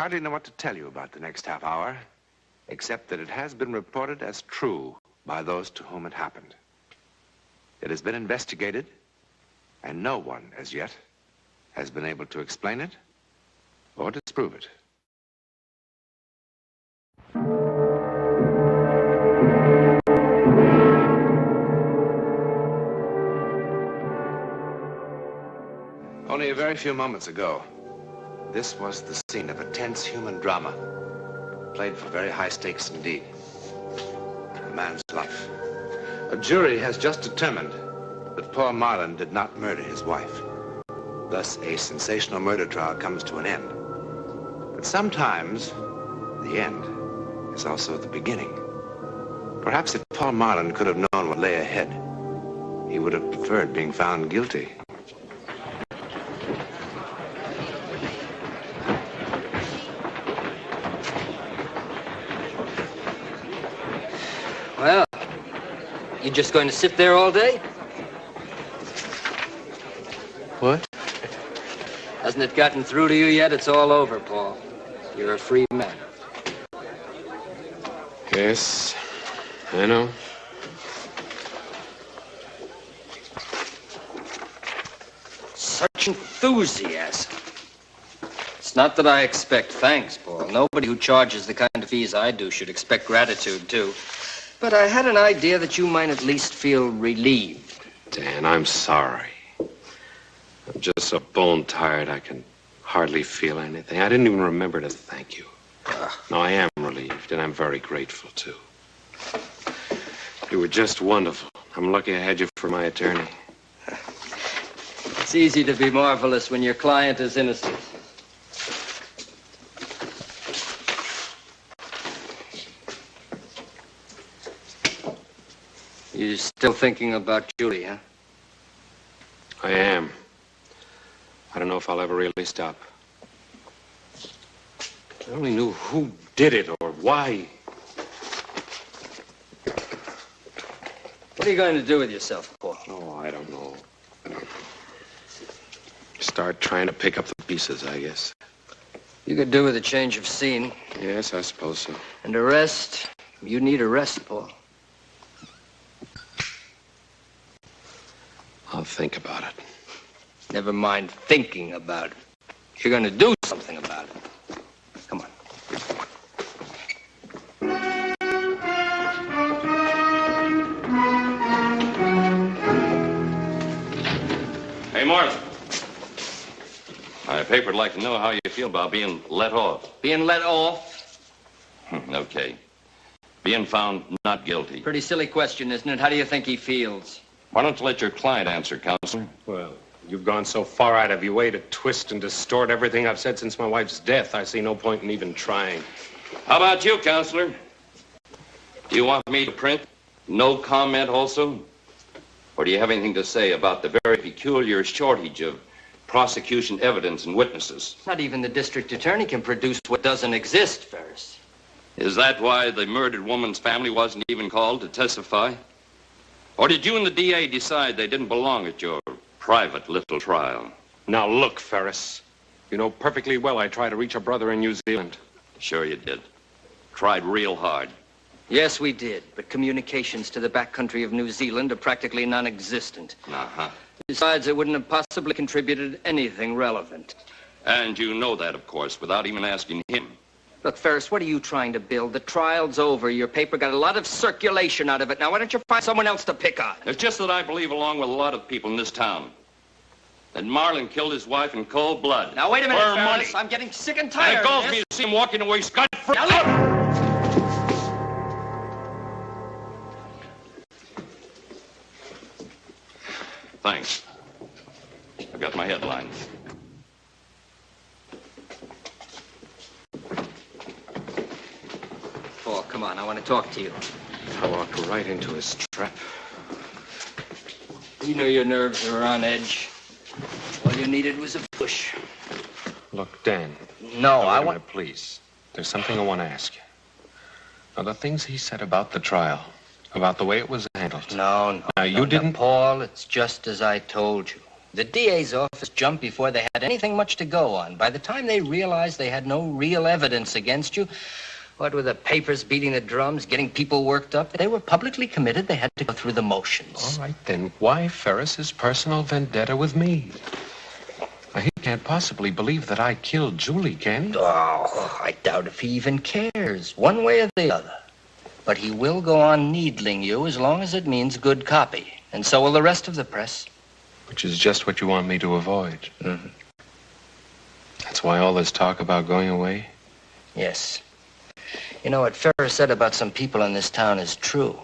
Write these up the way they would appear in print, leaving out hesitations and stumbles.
hardly know what to tell you about the next half hour, except that it has been reported as true by those to whom it happened. It has been investigated, and no one, as yet, has been able to explain it or disprove it. Only a very few moments ago, this was the scene of a tense human drama, played for very high stakes indeed. A man's life. A jury has just determined that Paul Marlin did not murder his wife. Thus, a sensational murder trial comes to an end. But sometimes, the end is also the beginning. Perhaps if Paul Marlin could have known what lay ahead, he would have preferred being found guilty. Well, you just going to sit there all day? What? Hasn't it gotten through to you yet? It's all over, Paul. You're a free man. Yes, I know. Such enthusiasm. It's not that I expect thanks, Paul. Nobody who charges the kind of fees I do should expect gratitude, too. But I had an idea that you might at least feel relieved. Dan, I'm sorry. I'm just so bone-tired I can hardly feel anything. I didn't even remember to thank you. No, I am relieved, and I'm very grateful, too. You were just wonderful. I'm lucky I had you for my attorney. It's easy to be marvelous when your client is innocent. You're still thinking about Julie, huh? I am. I don't know if I'll ever really stop. If I only knew who did it or why. What are you going to do with yourself, Paul? Oh, I don't know. Start trying to pick up the pieces, I guess. You could do with a change of scene. Yes, I suppose so. And a rest. You need a rest, Paul. I'll think about it. Never mind thinking about it. You're going to do something about it. Come on. Hey, Marlin. My paper would like to know how you feel about being let off. Being let off? Okay. Being found not guilty. Pretty silly question, isn't it? How do you think he feels? Why don't you let your client answer, Counselor? Well, you've gone so far out of your way to twist and distort everything I've said since my wife's death, I see no point in even trying. How about you, Counselor? Do you want me to print no comment also? Or do you have anything to say about the very peculiar shortage of prosecution evidence and witnesses? Not even the district attorney can produce what doesn't exist, Ferris. Is that why the murdered woman's family wasn't even called to testify? Or did you and the DA decide they didn't belong at your private little trial? Now look, Ferris. You know perfectly well I tried to reach a brother in New Zealand. Sure you did. Tried real hard. Yes, we did, but communications to the backcountry of New Zealand are practically non-existent. Uh-huh. Besides, it wouldn't have possibly contributed anything relevant. And you know that, of course, without even asking him. Look, Ferris, what are you trying to build? The trial's over. Your paper got a lot of circulation out of it. Now, why don't you find someone else to pick on? It's just that I believe, along with a lot of people in this town, that Marlin killed his wife in cold blood. Now, wait a minute, For Ferris. money. I'm getting sick and And tired it galls of me this. to see him walking away scot-free. Now, look! Thanks. I've got my headline. Paul, come on. I want to talk to you. I walked right into his trap. You know your nerves are on edge. All you needed was a push. Look, Dan. No, Now, I wait a want... minute, please. There's something I want to ask you. Now, the things he said about the trial, about the way it was handled. No. Now, you didn't... Paul, it's just as I told you. The DA's office jumped before they had anything much to go on. By the time they realized they had no real evidence against you, what with the papers beating the drums, getting people worked up, they were publicly committed. They had to go through the motions. All right, then why Ferris's personal vendetta with me? Now, he can't possibly believe that I killed Julie, can he? Oh, I doubt if he even cares, one way or the other. But he will go on needling you as long as it means good copy. And so will the rest of the press. Which is just what you want me to avoid. Mm-hmm. That's why all this talk about going away? Yes. You know, what Ferris said about some people in this town is true.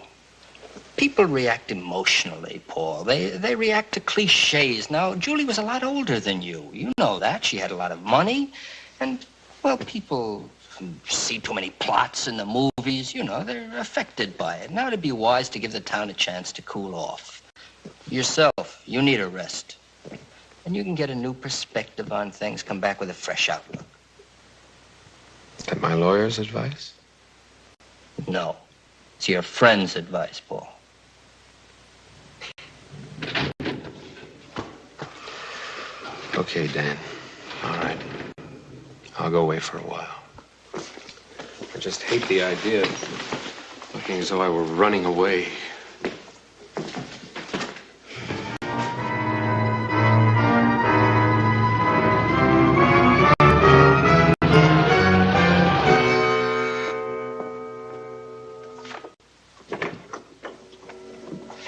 People react emotionally, Paul. They react to cliches. Now, Julie was a lot older than you. You know that. She had a lot of money. And, well, people see too many plots in the movies. You know, they're affected by it. Now it'd be wise to give the town a chance to cool off. Yourself, you need a rest. And you can get a new perspective on things, come back with a fresh outlook. Is that my lawyer's advice? No. It's your friend's advice, Paul. Okay, Dan. All right. I'll go away for a while. I just hate the idea of looking as though I were running away.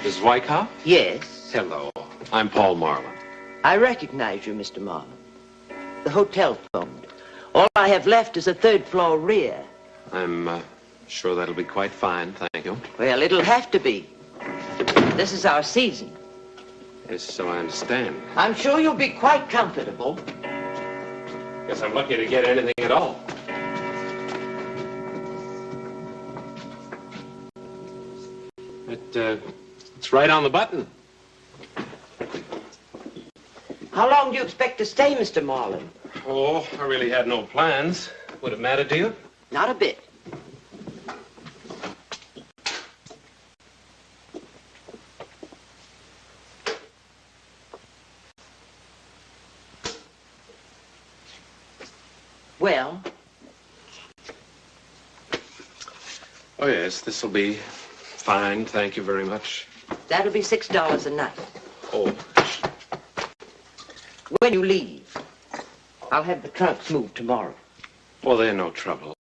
Ms. Wyckoff? Yes. Hello. I'm Paul Marlin. I recognize you, Mr. Marlin. The hotel phoned. All I have left is a third-floor rear. I'm sure that'll be quite fine, thank you. Well, it'll have to be. This is our season. Yes, so I understand. I'm sure you'll be quite comfortable. Guess I'm lucky to get anything at all. It's right on the button. How long do you expect to stay, Mr. Marlin? Oh, I really had no plans. Would it matter to you? Not a bit. Well? Oh, yes, this'll be fine. Thank you very much. That'll be $6 a night. Oh, When you leave, I'll have the trunks moved tomorrow. well, they're no trouble.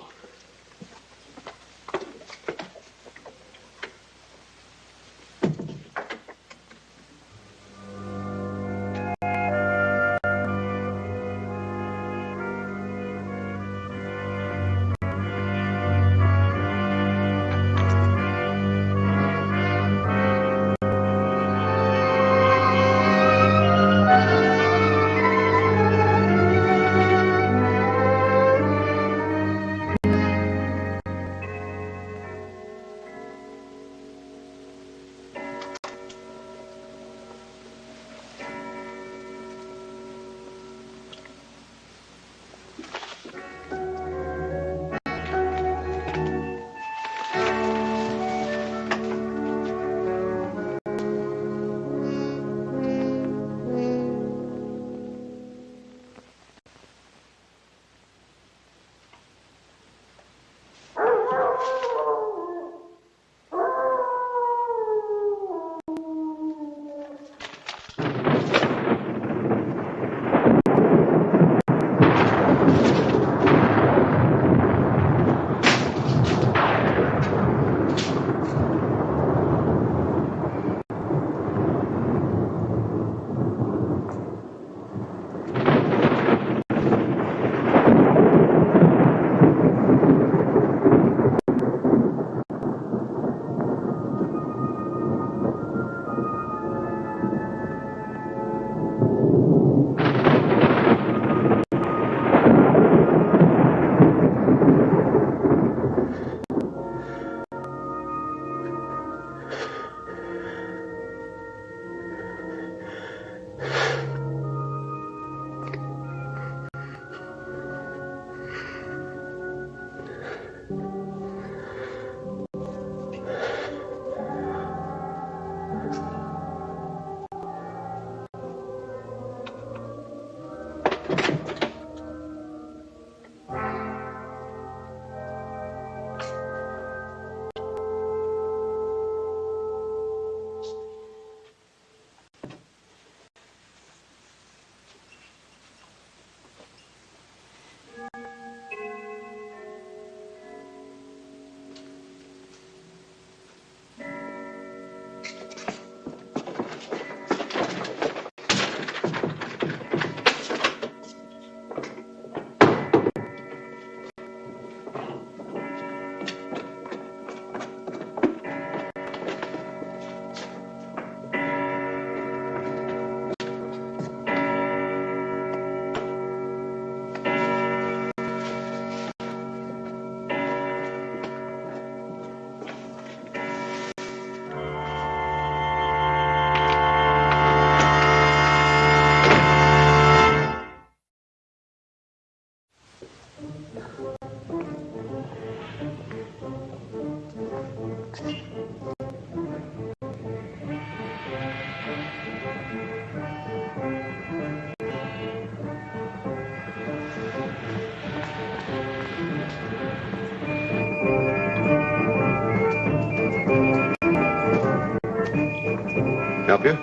Help you?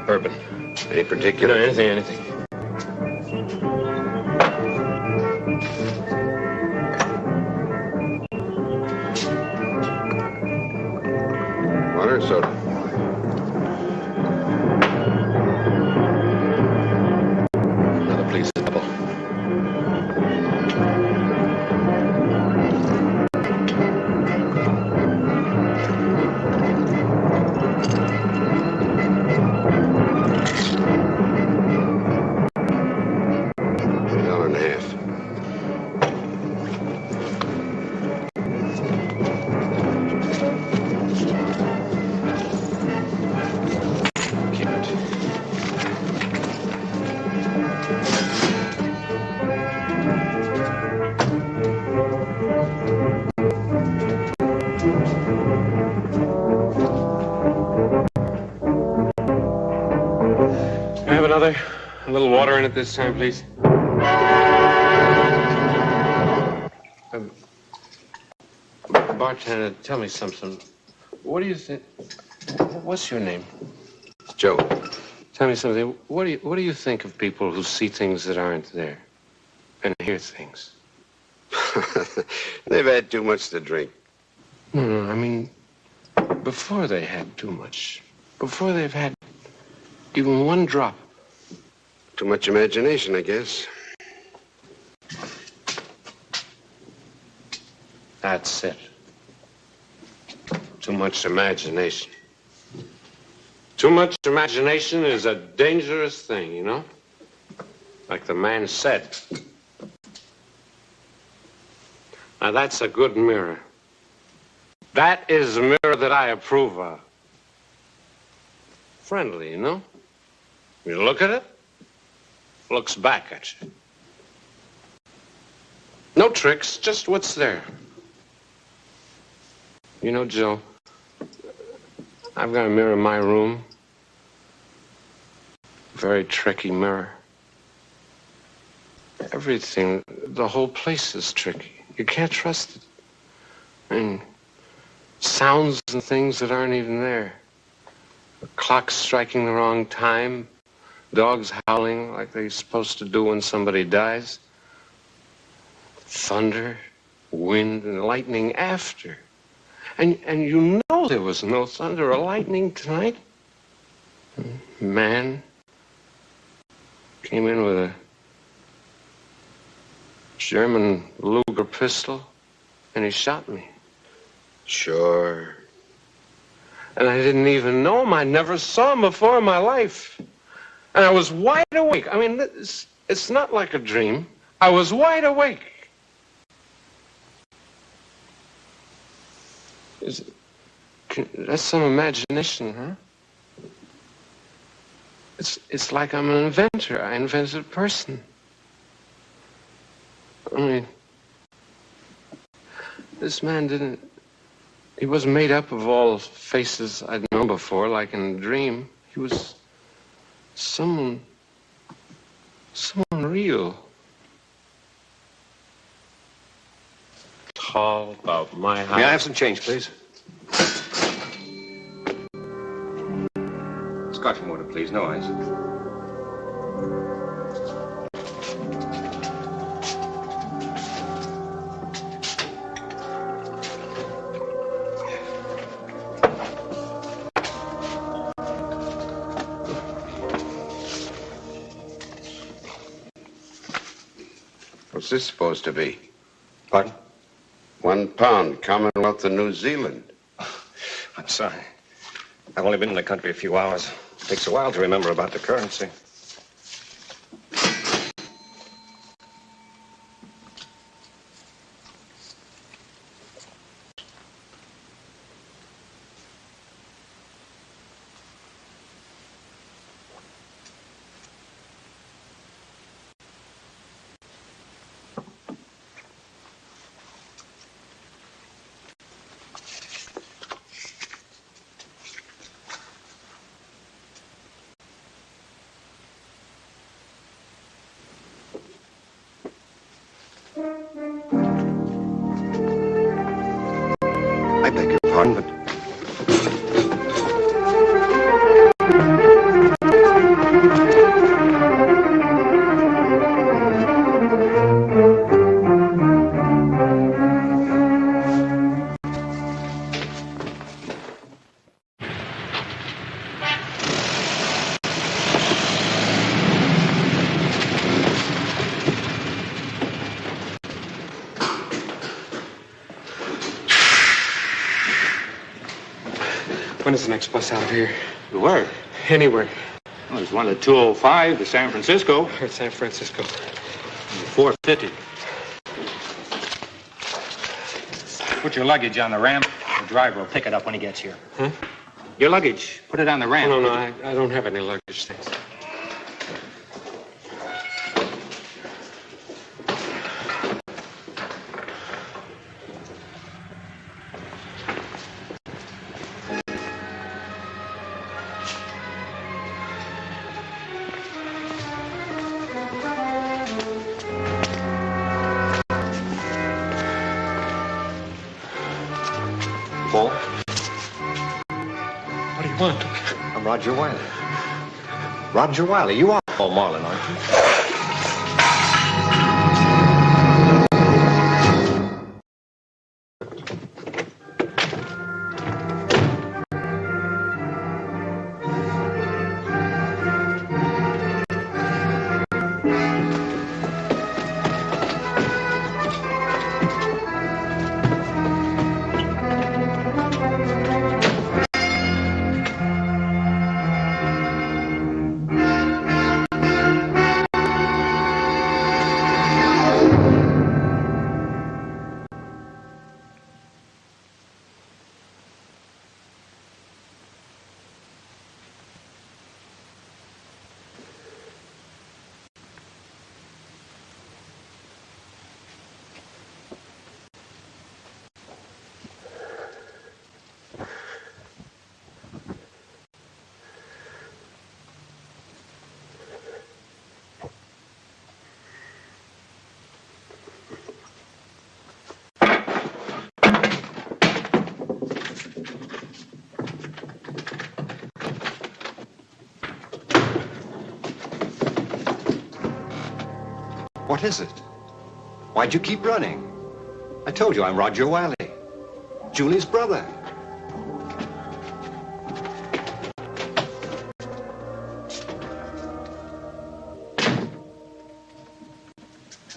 Bourbon. Any particular? Anything. Water or soda? Another, please. Double. $1.50. Keep it. Can I have another? A little water in it this time, please. Bartender, tell me something. What do you think? What's your name? Joe. Tell me something. What do you think of people who see things that aren't there and hear things? They've had too much to drink. No, I mean, before they had too much. Before they've had even one drop. Too much imagination, I guess. That's it. Too much imagination. Too much imagination is a dangerous thing, you know? Like the man said. Now, that's a good mirror. That is a mirror that I approve of. Friendly, you know? You look at it, looks back at you. No tricks, just what's there. You know, Joe, I've got a mirror in my room. Very tricky mirror. Everything, the whole place is tricky. You can't trust it. I mean, sounds and things that aren't even there. The clock striking the wrong time. Dogs howling like they're supposed to do when somebody dies. Thunder, wind, and lightning after. And you know there was no thunder or lightning tonight. Man came in with a German Luger pistol, and he shot me. Sure. And I didn't even know him. I never saw him before in my life. And I was wide awake. I mean, it's not like a dream. I was wide awake. That's some imagination, huh? It's like I'm an inventor. I invented a person. I mean, this man he wasn't made up of all faces I'd known before, like in a dream. He was someone real. Tall, about my height. May I have some change, please? Scotch and water, please. No ice. What's this supposed to be? Pardon? £1, Commonwealth of New Zealand. I'm sorry. I've only been in the country a few hours. It takes a while to remember about the currency. I beg your pardon, but is the next bus out of here? To where? Anywhere. Well, there's one at 2:05 to San Francisco. Or San Francisco. 4:50. Put your luggage on the ramp. The driver will pick it up when he gets here. Huh? Your luggage. Put it on the ramp. Oh, no, I don't have any luggage, thanks. Paul? What do you want? I'm Roger Wiley. Roger Wiley, you are Paul Marlin, aren't you? What is it? Why'd you keep running? I told you I'm Roger Wiley, Julie's brother.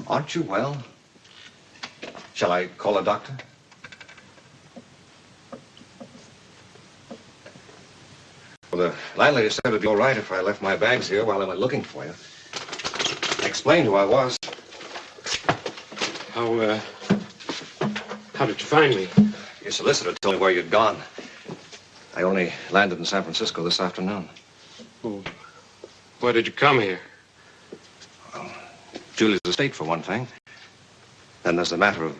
Aren't you well? Shall I call a doctor? Well, the landlady said it'd be all right if I left my bags here while I went looking for you. I explained who I was. How did you find me? Your solicitor told me where you'd gone. I only landed in San Francisco this afternoon. Oh, why did you come here? Well, Julie's estate, for one thing. Then there's the matter of...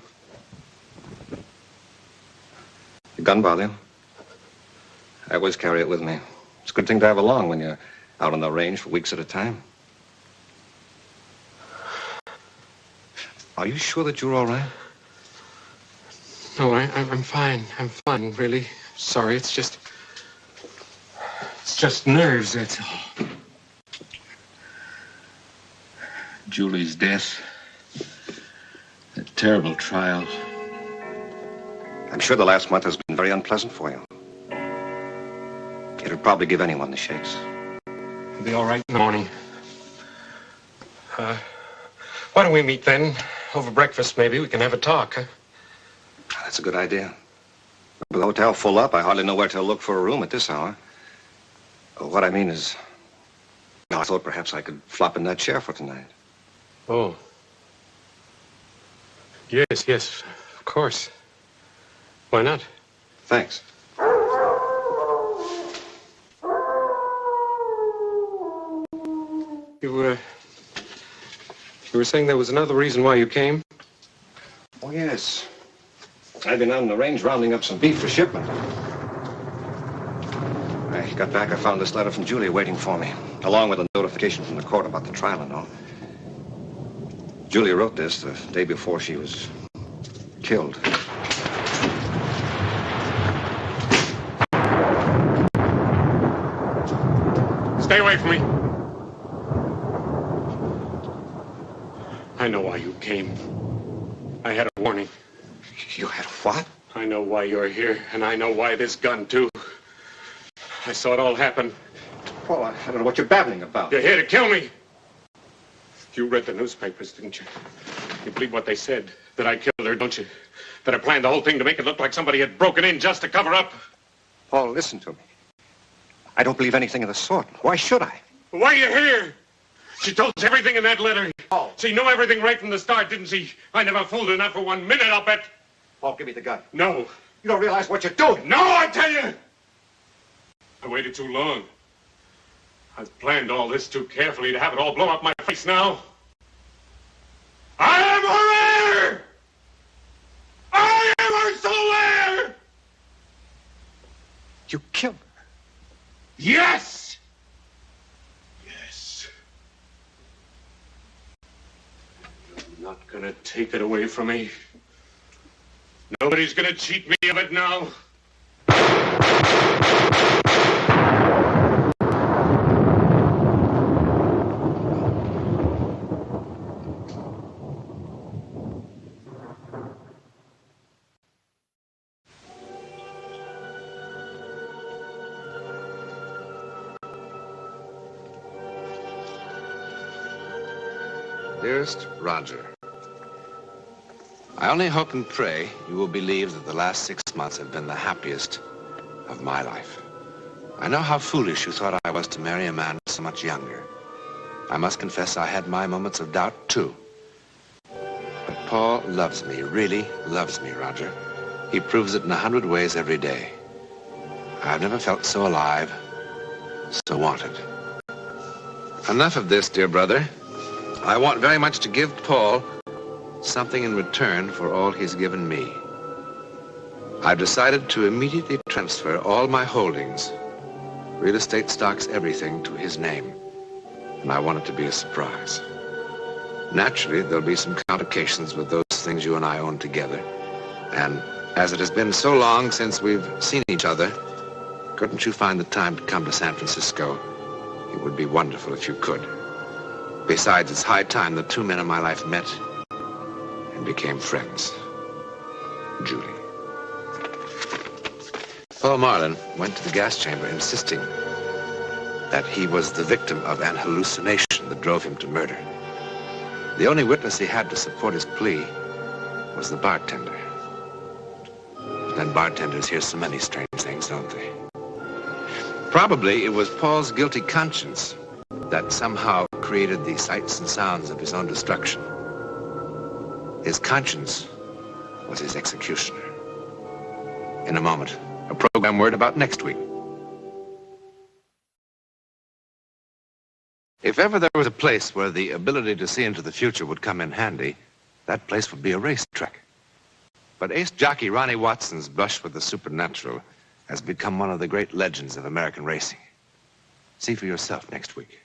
Your gun bother you? I always carry it with me. It's a good thing to have along when you're out on the range for weeks at a time. Are you sure that you're all right? No, I'm fine. I'm fine, really. Sorry, it's just nerves, that's all. Julie's death. A terrible trial. I'm sure the last month has been very unpleasant for you. It'll probably give anyone the shakes. I'll be all right in the morning. Why don't we meet then? Over breakfast, maybe. We can have a talk, huh? That's a good idea. With the hotel full up, I hardly know where to look for a room at this hour. What I mean is, I thought perhaps I could flop in that chair for tonight. Oh. Yes, of course. Why not? Thanks. You were saying there was another reason why you came? Oh, yes. I've been out on the range rounding up some beef for shipment. I got back, I found this letter from Julie waiting for me, along with a notification from the court about the trial and all. Julie wrote this the day before she was killed. Stay away from me. I know why you came. I had a warning. You had what? I know why you're here, and I know why this gun, too. I saw it all happen. Paul, I don't know what you're babbling about. You're here to kill me. You read the newspapers, didn't you? You believe what they said, that I killed her, don't you? That I planned the whole thing to make it look like somebody had broken in just to cover up. Paul, listen to me. I don't believe anything of the sort. Why should I? Why are you here? She told us everything in that letter. Oh. She knew everything right from the start, didn't she? I never fooled her, not for 1 minute, I'll bet. Paul, give me the gun. No. You don't realize what you're doing. No, I tell you! I waited too long. I've planned all this too carefully to have it all blow up my face now. I am her heir! I am her sole heir! You killed her. Yes! Yes. You're not gonna take it away from me. Nobody's gonna cheat me of it now. Dearest Roger, I only hope and pray you will believe that the last 6 months have been the happiest of my life. I know how foolish you thought I was to marry a man so much younger. I must confess I had my moments of doubt, too. But Paul loves me, really loves me, Roger. He proves it in 100 ways every day. I've never felt so alive, so wanted. Enough of this, dear brother. I want very much to give Paul something in return for all he's given me. I've decided to immediately transfer all my holdings, real estate, stocks, everything, to his name. And I want it to be a surprise. Naturally, there'll be some complications with those things you and I own together. And as it has been so long since we've seen each other, couldn't you find the time to come to San Francisco? It would be wonderful if you could. Besides, it's high time the two men in my life met and became friends. Julie. Paul Marlin went to the gas chamber insisting that he was the victim of an hallucination that drove him to murder. The only witness he had to support his plea was the bartender. But then bartenders hear so many strange things, don't they? Probably it was Paul's guilty conscience that somehow created the sights and sounds of his own destruction. His conscience was his executioner. In a moment, a program word about next week. If ever there was a place where the ability to see into the future would come in handy, that place would be a racetrack. But ace jockey Ronnie Watson's brush with the supernatural has become one of the great legends of American racing. See for yourself next week.